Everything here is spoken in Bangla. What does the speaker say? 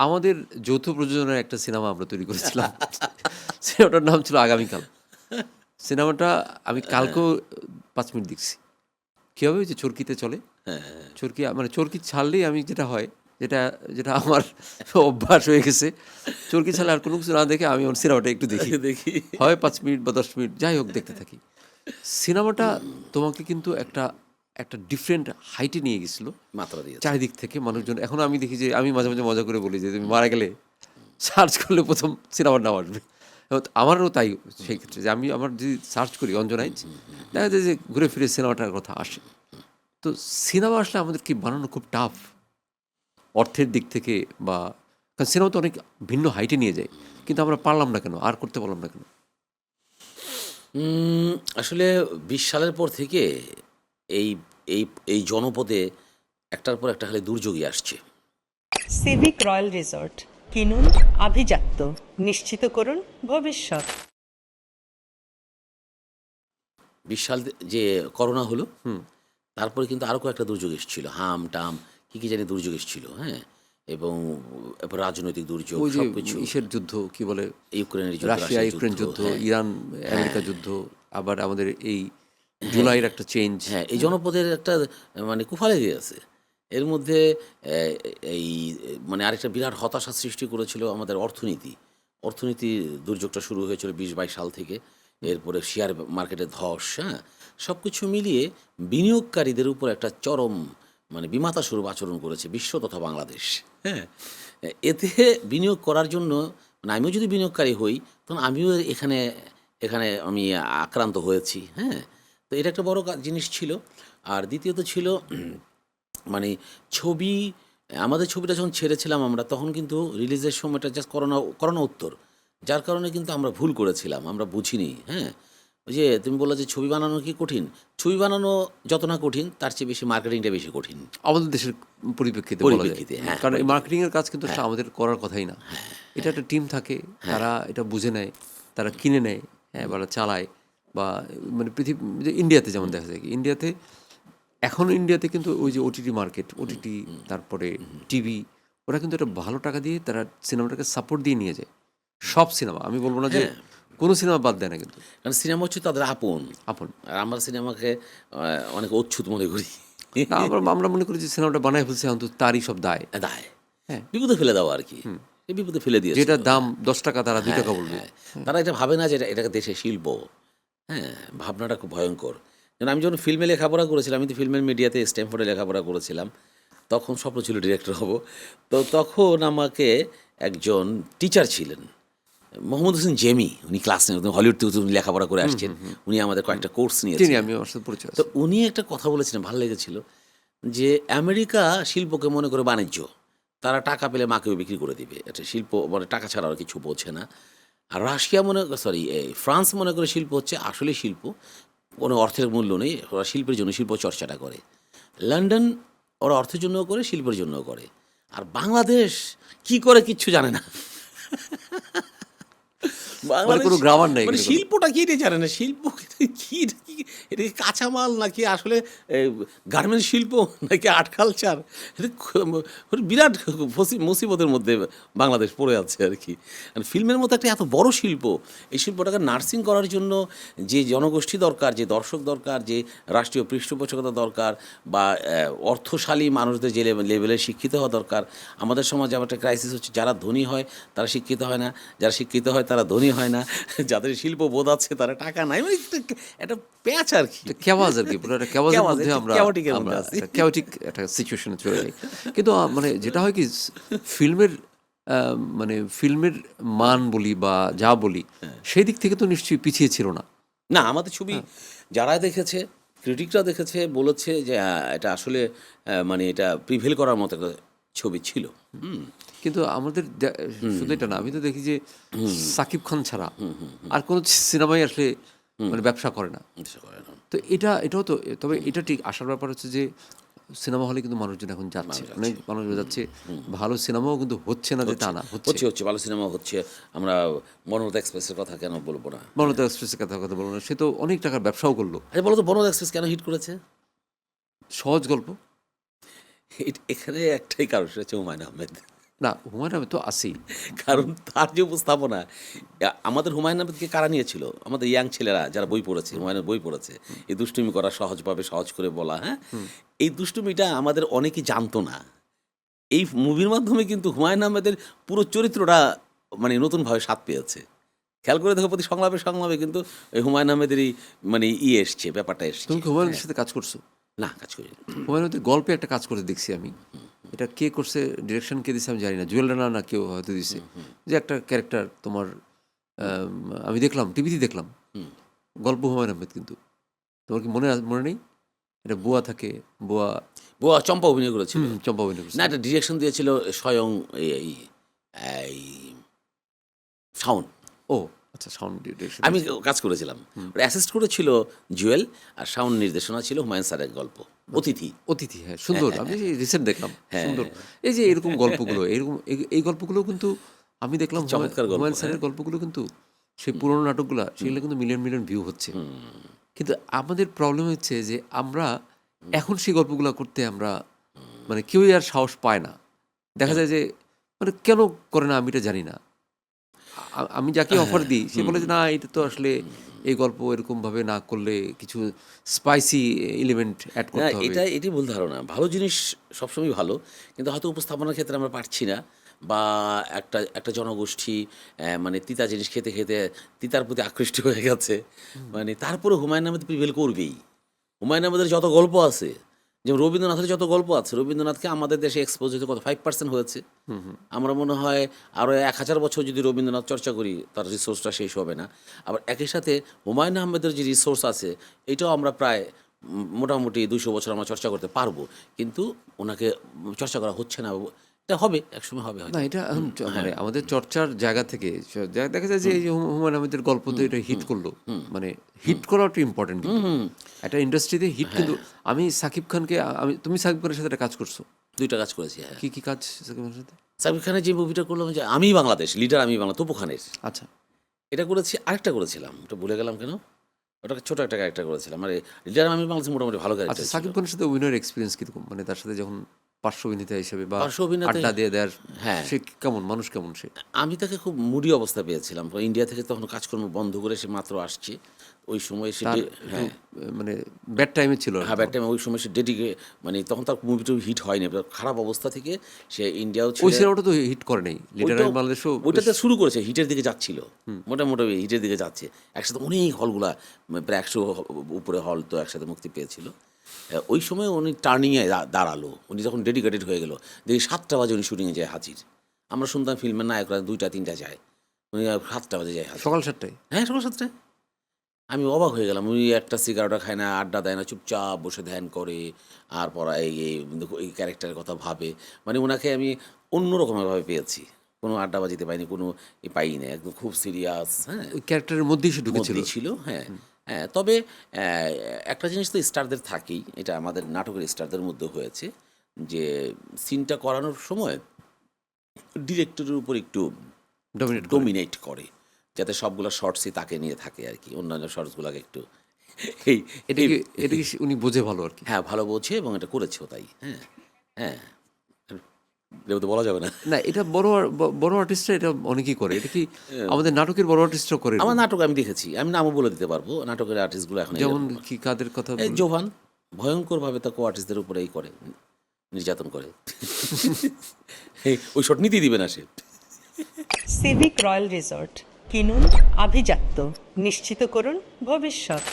আমাদের যৌথ প্রযোজনার একটা সিনেমা আমরা তৈরি করেছিলাম। সিনেমাটার নাম ছিল আগামীকাল। সিনেমাটা আমি কালকেও ৫ মিনিট দেখছি। কী হবে, ওই যে চরকিতে চলে, চরকি মানে চরকি ছাড়লেই আমি যেটা হয়, যেটা যেটা আমার অভ্যাস হয়ে গেছে, চরকি ছাড়লে আর কোনো কিছু না দেখে আমি ওর সিনেমাটা একটু দেখি। দেখি হয় ৫ মিনিট বা ১০ মিনিট, যাই হোক দেখতে থাকি। সিনেমাটা তোমাকে কিন্তু একটা একটা ডিফারেন্ট হাইটে নিয়ে গেছিলো মাত্রা দিয়েছে। চারিদিক থেকে মানুষজন। এখন আমি দেখি যে আমি মাঝে মাঝে মজা করে বলি যে তুমি মারা গেলে সার্চ করলে প্রথম সিনেমার নাম আসবে। এবং আমারও তাই সেই ক্ষেত্রে, যে আমি আমার যদি সার্চ করি অঞ্জনাইজ, দেখা যায় যে ঘুরে ফিরে সিনেমাটার কথা আসে। তো সিনেমা আসলে আমাদের কি বানানো খুব টাফ অর্থের দিক থেকে, বা কারণ সিনেমা তো অনেক ভিন্ন হাইটে নিয়ে যায়, কিন্তু আমরা পারলাম না কেন, আর করতে পারলাম না কেন? আসলে ২০ সালের পর থেকে এই এই এই জনপদে একটার পর একটা খালি দুর্যোগই আসছে। সিভিক রয়্যাল রিসর্ট, কিনুন আভিজাত্য, নিশ্চিত করুন ভবিষ্যৎ। ২০ সাল যে করোনা হলো, তারপরে কিন্তু আরও কয়েকটা দুর্যোগ এসেছিল, হাম টাম কী জানি দুর্যোগ এসেছিল, হ্যাঁ, এবং এরপর রাজনৈতিক দুর্যোগ, ওই যে সব কিছু, ইসের যুদ্ধ কি বলে, ইউক্রেনের যুদ্ধ, রাশিয়া ইউক্রেন যুদ্ধ, হ্যাঁ, ইরান আমেরিকা যুদ্ধ, আবার আমাদের এই জুলাইয়ের একটা চেঞ্জ। হ্যাঁ, এই জনপদের একটা মানে কুফালে গিয়েছে। এর মধ্যে এই মানে আরেকটা বিরাট হতাশা সৃষ্টি করেছিল আমাদের অর্থনীতি দুর্যোগটা শুরু হয়েছিল ২০-২২ সাল থেকে। এরপরে শেয়ার মার্কেটে ধস, হ্যাঁ, সব কিছু মিলিয়ে বিনিয়োগকারীদের উপর একটা চরম মানে বিমাতা স্বরূপ আচরণ করেছে বিশ্ব তথা বাংলাদেশ, হ্যাঁ। এতে বিনিয়োগ করার জন্য মানে আমিও যদি বিনিয়োগকারী হই, তখন আমিও এখানে এখানে আমি আক্রান্ত হয়েছি, হ্যাঁ। তো এটা একটা বড় জিনিস ছিল। আর দ্বিতীয়ত ছিল মানে ছবি, আমাদের ছবিটা যখন ছেড়েছিলাম আমরা, তখন কিন্তু রিলিজের সময়টা জাস্ট করোনা উত্তর, যার কারণে কিন্তু আমরা ভুল করেছিলাম, আমরা বুঝিনি, হ্যাঁ। ওই যে তুমি বললে যে ছবি বানানো কি কঠিন, ছবি বানানো যত না কঠিন তার চেয়ে বেশি মার্কেটিংটা বেশি কঠিন আমাদের দেশের পরিপ্রেক্ষিতে বলা যায়। পরিপ্রেক্ষিতে, হ্যাঁ, কারণ এই মার্কেটিং এর কাজ কিন্তু আসলে আমাদের করার কথাই না। এটা একটা টিম থাকে, তারা এটা বুঝে নেয়, তারা কিনে নেয়, হ্যাঁ, বা চালায়, বা মানে পৃথিবী ইন্ডিয়াতে যেমন দেখা যায় কি, ইন্ডিয়াতে কিন্তু ওই যে ওটিটি মার্কেট, ওটিটি, তারপরে টিভি, ওরা কিন্তু একটা ভালো টাকা দিয়ে তারা সিনেমাটাকে সাপোর্ট দিয়ে নিয়ে যায়। সব সিনেমা, আমি বলবো না যে কোনো সিনেমা বাদ দেয় না, কিন্তু কারণ সিনেমা হচ্ছে তাদের আপন। আপন। আর আমরা সিনেমাকে অনেক অচ্ছুত মনে করি, না, আমরা মনে করি যে সিনেমাটা বানায় ফেলছে, অন্তত তারই সব দায়। দায়, হ্যাঁ, বিপদে ফেলে দাও আর কি, এই বিপদে ফেলে দিয়েছে। যেটার দাম 10 টাকা তারা 2 টাকা বলবে। তারা এটা ভাবে না যে এটাকে দেশে শিল্প, হ্যাঁ, ভাবনাটা খুব ভয়ঙ্কর। যেন আমি যখন ফিল্মে লেখাপড়া করেছিলাম, আমি তো ফিল্মের মিডিয়াতে স্ট্যামফোর্ডে লেখাপড়া করেছিলাম, তখন স্বপ্ন ছিল ডিরেক্টর হব। তো তখন আমাকে একজন টিচার ছিলেন, মোহাম্মদ হোসেন জেমি, উনি ক্লাস নেন, হলিউড থেকে উনি লেখাপড়া করে আসছেন, উনি আমাদের কয়েকটা কোর্স চিনি, নিয়েছেন। আমি আমার সাথে পরিচয় তো আছে। উনি একটা কথা বলেছিলেন, ভালো লেগেছিল, যে আমেরিকা শিল্পকে মনে করে বাণিজ্য, তারা টাকা পেলে মাকেও বিক্রি করে দিবে, এটা শিল্প মানে টাকা ছাড়া আর কিছু বোঝে না। আর রাশিয়া ফ্রান্স মনে করে শিল্প হচ্ছে আসলে শিল্প, কোনো অর্থের মূল্য নেই, ওরা শিল্পের জন্য শিল্প চর্চাটা করে। লন্ডন ওরা অর্থের জন্যও করে, শিল্পের জন্যও করে। আর বাংলাদেশ কি করে কিচ্ছু জানে না। মানে কোনো গ্রামার নাই, মানে শিল্পটা কি এটা জানে না, শিল্প কি, এটা কি কাঁচামাল নাকি আসলে গার্মেন্টস শিল্প নাকি আর্ট কালচার, এটা বিরাট মুসিবতের মধ্যে বাংলাদেশ পড়ে আছে আর কি। ফিল্মের মতো একটা এত বড় শিল্প, এই শিল্পটাকে নার্সিং করার জন্য যে জনগোষ্ঠী দরকার, যে দর্শক দরকার, যে রাষ্ট্রীয় পৃষ্ঠপোষকতা দরকার, বা অর্থশালী মানুষদের যে লেভেলে শিক্ষিত হওয়া দরকার। আমাদের সমাজে আবার একটা ক্রাইসিস হচ্ছে, যারা ধনী হয় তারা শিক্ষিত হয় না, যারা শিক্ষিত হয় তারা ধনী হয় না, যাদের শিল্প বোধ আছে তারা টাকা নাই, মানে একটা প্যাচ আর কি, কেওয়াজ আর কি, পুরো একটা কেওয়াজের মধ্যে আমরা কেওয়াটিক একটা সিচুয়েশনে চলে যাই। কিন্তু মানে যেটা হয় কি, ফিল্মের মানে ফিল্মের মান বলি বা যা বলি, সেই দিক থেকে তো নিশ্চয়ই পিছিয়ে ছিল না। না, আমাদের ছবি যারা দেখেছে, ক্রিটিকরা দেখেছে, বলেছে যে এটা আসলে মানে এটা প্রিভেল করার মতো একটা ছবি ছিল। কিন্তু আমাদের শুধু এটা না, আমি তো দেখি যে সাকিব খান ছাড়া আর কোনো সিনেমাই আসলে মানে ব্যবসা করে না। তো এটাও তো, তবে এটা ঠিক আসার ব্যাপার হচ্ছে যে সিনেমা হলে কিন্তু মানুষজন এখন যাচ্ছে, অনেক মানুষ যাচ্ছে, ভালো সিনেমাও কিন্তু হচ্ছে না যে তা না, হচ্ছে ভালো সিনেমা হচ্ছে। আমরা বনলতা এক্সপ্রেসের কথা কেন বলবো না, বনলতা এক্সপ্রেসের কথা বলবো না, সে তো অনেক টাকার ব্যবসাও করলো। আচ্ছা বলো তো, বনলতা এক্সপ্রেস কেন হিট করেছে? সহজ গল্প। এখানে একটাই কারণ, সেটা হচ্ছে হুমায়ুন আহমেদ। না হুমায়ুন আহমেদ তো আছেই। কারণ তার যে উপস্থাপনা, আমাদের হুমায়ুন আহমেদকে কারা নিয়েছিল? আমাদের ইয়াং ছেলেরা যারা বই পড়েছে, হুমায়ুনের বই পড়েছে, এই দুষ্টুমি করা, সহজভাবে সহজ করে বলা, হ্যাঁ, এই দুষ্টুমিটা আমাদের অনেকেই জানতো না। এই মুভির মাধ্যমে কিন্তু হুমায়ুন আহমেদের পুরো চরিত্রটা মানে নতুনভাবে স্বাদ পেয়েছে। খেয়াল করে দেখো প্রতি সংলাপে সংলাপে কিন্তু ওই হুমায়ুন আহমেদেরই মানে এসছে, ব্যাপারটা এসছে। তুমি কি হুমায়ুনের সাথে কাজ করছো? না, কাজ করি না। হুমায়ুন আহমেদের গল্পে একটা কাজ করতে দেখছি আমি, এটা কে করছে, ডিরেকশন কে দিছে আমি জানি না, জুয়েল রানা না কেউ হয়তো দিছে, যে একটা ক্যারেক্টার তোমার আমি দেখলাম টিভিতে দেখলাম, গল্প হুমায়ুন আহমেদ, কিন্তু তোমার কি মনে নেই? এটা বুয়া থাকে, বুয়া বুয়া চম্পা অভিনয় করেছিল। চম্পা অভিনয় করছে। না, এটা ডিরেকশন দিয়েছিল স্বয়ং এই এই শাওন। ও আচ্ছা, সাউন্ড ডিরেকশন। আমি কাজ করেছিলাম, অ্যাসিস্ট করেছিল জুয়েল, আর সাউন্ড নির্দেশনা ছিল হুমায়ুন স্যারের গল্প অতিথি। অতিথি, হ্যাঁ সুন্দর, আমি রিসেন্ট দেখলাম, সুন্দর। এই যে এরকম গল্পগুলো, এরকম এই গল্পগুলো কিন্তু আমি দেখলাম, চমৎকার গল্প, হুমায়ুন স্যারের গল্পগুলো কিন্তু সেই পুরোনো নাটকগুলো, সেগুলো কিন্তু মিলিয়ন মিলিয়ন ভিউ হচ্ছে। কিন্তু আমাদের প্রবলেম হচ্ছে যে আমরা এখন সেই গল্পগুলো করতে আমরা মানে কেউই আর সাহস পায় না। দেখা যায় যে মানে কেন করে না আমি এটা জানি না। আমি যাকে অফার দিই সে বলে যে না, এটা তো আসলে এই গল্প এরকমভাবে না করলে কিছু স্পাইসি এলিমেন্ট অ্যাড না, করতে হবে। এটি ভুল ধারণা। ভালো জিনিস সবসময় ভালো, কিন্তু হয়তো উপস্থাপনার ক্ষেত্রে আমরা পারছি না, বা একটা জনগোষ্ঠী মানে তিতা জিনিস খেতে খেতে তিতার প্রতি আকৃষ্ট হয়ে গেছে। মানে তারপরে হুমায়ুন আহমেদ প্রিভেল করবেই। হুমায়ুন আহমেদের যত গল্প আছে, যেমন রবীন্দ্রনাথের যত গল্প আছে, রবীন্দ্রনাথকে আমাদের দেশে এক্সপোজ হতে কত 5% হয়েছে। আমরা মনে হয় আরও 1000 বছর যদি রবীন্দ্রনাথ চর্চা করি তার রিসোর্সটা শেষ হবে না। আবার একই সাথে হুমায়ুন আহমেদের যে রিসোর্স আছে এটাও আমরা প্রায় মোটামুটি 200 বছর আমরা চর্চা করতে পারবো, কিন্তু ওনাকে চর্চা করা হচ্ছে না। এটা হবে, একসময় হবে হয়তো। না এটা এখন মানে আমাদের চর্চার জায়গা থেকে দেখা যায় যে এই যে হুমায়ুন আহমেদের গল্প তো এটা হিট করলো, মানে হিট করাটা ইম্পর্টেন্ট। একটা ইন্ডাস্ট্রিতে হিট, কিন্তু আমি সাকিব খানকে, তুমি সাকিব খানের সাথে একটা কাজ করছো? 2টা কাজ করেছি, হ্যাঁ। কি কি কাজ সাকিব খানের সাথে? সাকিব খানের যে মুভিটা করলাম, যে আমি বাংলাদেশ, লিডার আমি বাংলা, তপু খানের, আচ্ছা, এটা করেছি। আরেকটা করেছিলাম, ওটা ভুলে গেলাম কেন, ওটা ছোট একটা ক্যারেক্টার করেছিলাম। মানে লিডার আমি বাংলাদেশ মোটামুটি ভালো আচ্ছা। ক্যারেক্টার। সাকিব খানের সাথে অভিনয়ের এক্সপিরিয়েন্স কিরকম, মানে তার সাথে যখন পার্শ্ব অভিনেতা হিসেবে বা পার্শ্ব অভিনেতা, আড্ডা দিয়ে দেয়ার, হ্যাঁ। সে কেমন মানুষ, কেমন সে? আমি তাকে খুব মুডি অবস্থা পেয়েছিলাম। ইন্ডিয়া থেকে তখন কাজকর্ম বন্ধ করে সে মাত্র আসছে, ওই সময় সে তার হ্যাঁ মানে ব্যাড টাইমে ছিল। হ্যাঁ, ব্যাড টাইম। ওই সময় সে মানে তখন তার মুভিটা হিট হয়নি, খারাপ অবস্থা থেকে সে ইন্ডিয়াও ছিল। ওই সিনেমাটা তো হিট করে নাই, লিডার আমি বাংলাদেশও ওইটাতে শুরু করেছে, হিটের দিকে যাচ্ছিল, মোটামুটি হিটের দিকে যাচ্ছে। একসাথে অনেক হলগুলা, প্রায় 100 উপরে হল তো একসাথে মুক্তি পেয়েছিল। ওই সময় উনি টার্নিংয়ে দাঁড়ালো, উনি যখন ডেডিকেটেড হয়ে গেল, দেখি 7টা বাজে উনি শুটিংয়ে যায় হাজির। আমরা শুনতাম ফিল্মের নায়করা 2টা 3টা যায়, উনি 7টা বাজে যায় হাজির। সকাল 7টায়? হ্যাঁ, সকাল 7টায়। আমি অবাক হয়ে গেলাম। উনি একটা সিগারেটও খায় না, আড্ডা দেয় না, চুপচাপ বসে ধ্যান করে আর পড়া এই ক্যারেক্টারের কথা ভাবে। মানে ওনাকে আমি অন্যরকমভাবে পেয়েছি, কোনো আড্ডাবাজিতে পাইনি, কোনো পাইনি না, একদম খুব সিরিয়াস। হ্যাঁ, ওই ক্যারেক্টারের মধ্যেই সে ঢুকেছিল। ছিল, হ্যাঁ। হ্যাঁ, তবে একটা জিনিস তো স্টারদের থাকেই, এটা আমাদের নাটকের স্টারদের মধ্যে হয়েছে, যে সিনটা করানোর সময় ডিরেক্টরের উপর একটু ডমিনেট করে, যাতে সবগুলো শর্টসই তাকে নিয়ে থাকে আর কি, অন্যান্য শর্টসগুলোকে একটু এটা কি উনি বোঝে ভালো আর কি? হ্যাঁ, ভালো বোঝে এবং এটা করেছেও তাই। হ্যাঁ, হ্যাঁ, এটা তো বলা যাবে না। না, এটা বড় আর্টিস্টরা এটা অনেকেই করে। এটা কি আমাদের নাটকের বড় আর্টিস্টরা করে? আমার নাটক আমি দেখেছি, আমি নামও বলে দিতে পারবো নাটকের আর্টিস্টগুলো এখন। যেমন কি, কাদের কথা? জোভান ভয়ঙ্করভাবে তা কো আর্টিস্টদের উপরেই করে, নির্যাতন করে। ওই শট নিতেই দিবে না সে। সিভিক রয়্যাল রিসর্ট, কিনুন আভিজাত্য, নিশ্চিত করুন ভবিষ্যৎ।